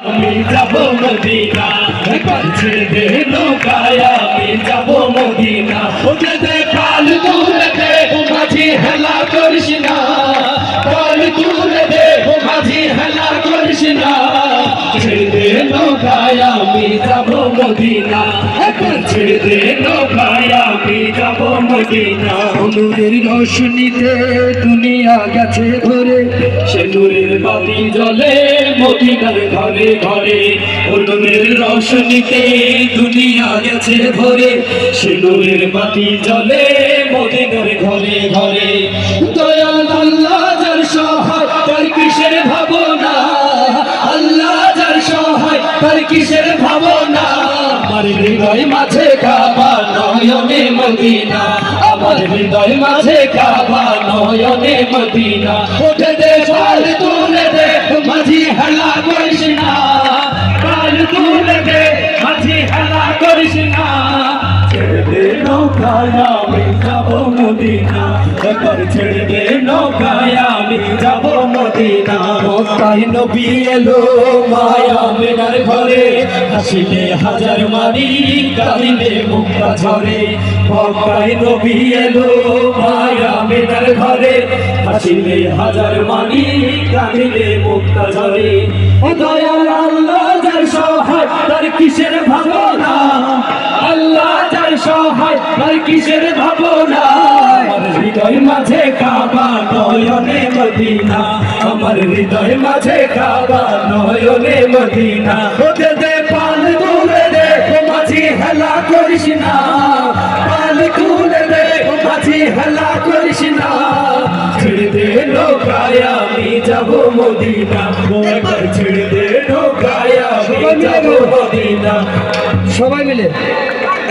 আমি যাব মদিনা, একবার ছেড়ে দে নৌকায় আমি যাব মদিনা। ওকে দে কাল তুলে দে মাঝি হেলা করিস না, কাল তুলে দে মাঝি হেলা করিস না। ছেড়ে দে নৌকায় আমি যাব মদিনা, একবার ছেড়ে দে নৌকায় আমি যাব মদিনা। নূরের রোশনীতে দুনিয়া গেছে ভরে, সে নূরের বাতি জ্বলে মদিনার ঘরে ঘরে। নূরের রোশনীতে দুনিয়া গেছে ভরে, সে নূরের বাতি জ্বলে মদিনার ঘরে ঘরে। দয়াল আল্লাহ যার সহায় তার কিসের ভাবনা, আল্লাহ যার সহায় তার কিসের ভাবনা। আমার হৃদয় মাঝে কাবা নয়নে মদিনা, আমার হৃদয় মাঝে কাবা নয়নে মদিনা। ওঠে দে কাল তুলে দে মাঝি হেলা করিস না, কাল তুলে দে মাঝি হেলা করিস না। ছেড়ে দে নৌকায় আমি যাব মদিনা, একবার ছেড়ে দে নৌকায় আমি যাব মদিনা। মক্কায় নবী এলো মায়া মেনার ঘরে, হাসিলে হাজার মারি কাঁদিলে মুক্তা ঝরে। মক্কায় নবী এলো মায়া মেনার ঘরে, হাসিলে হাজার মারি কাঁদিলে মুক্তা ঝরে। ও দয়াল আল্লাহ যার সহায় তার কিসের ভাবনা, আল্লাহ যার সহায় তার কিসের ভাবনা। আমার হৃদয় মাঝে কাবা নয়নে মদিনা, আমার হৃদয় মাঝে কাবা নয়নে মদিনা। ওকে দে পাল তুলে দে মাঝি হেলা করিস না, পাল তুলে দে মাঝি হেলা করিস না। ছেড়ে দে নৌকায় আমি যাব মদিনা, একবার ছেড়ে দে নৌকায় আমি যাব মদিনা। সবাই মিলে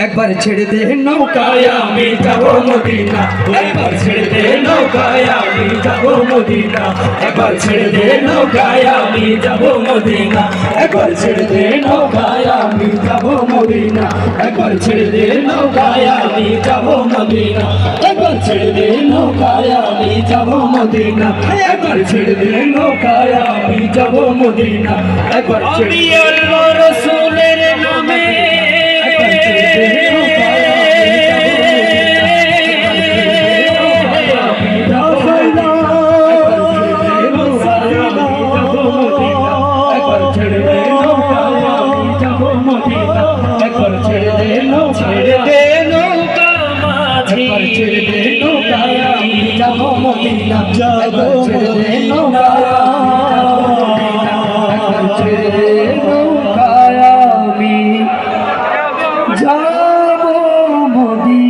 একবার ছেড়ে দে নৌকায় আমি যাব মদিনা, একবার ছেড়ে দে নৌকায় আমি যাব মদিনা। একবার ছেড়ে দে নৌকায় আমি যাব মদিনা, একবার ছেড়ে দে নৌকায় আমি যাব মদিনা। একবার ছেড়ে দে নৌকায় আমি যাব মদিনা, একবার ছেড়ে দে নৌকায় আমি যাব মদিনা। একবার ছেড়ে দে নৌকায় আমি যাব মদিনা, একবার ছেড়ে দে আল্লাহ রাসূলের নামে। ছেড়ে দে নৌকা মাঝি, ছেড়ে দে নৌকায় আমি যাব মদিনা, ছেড়ে দে নৌকায় আমি যাব মদিনা, ছেড়ে দে।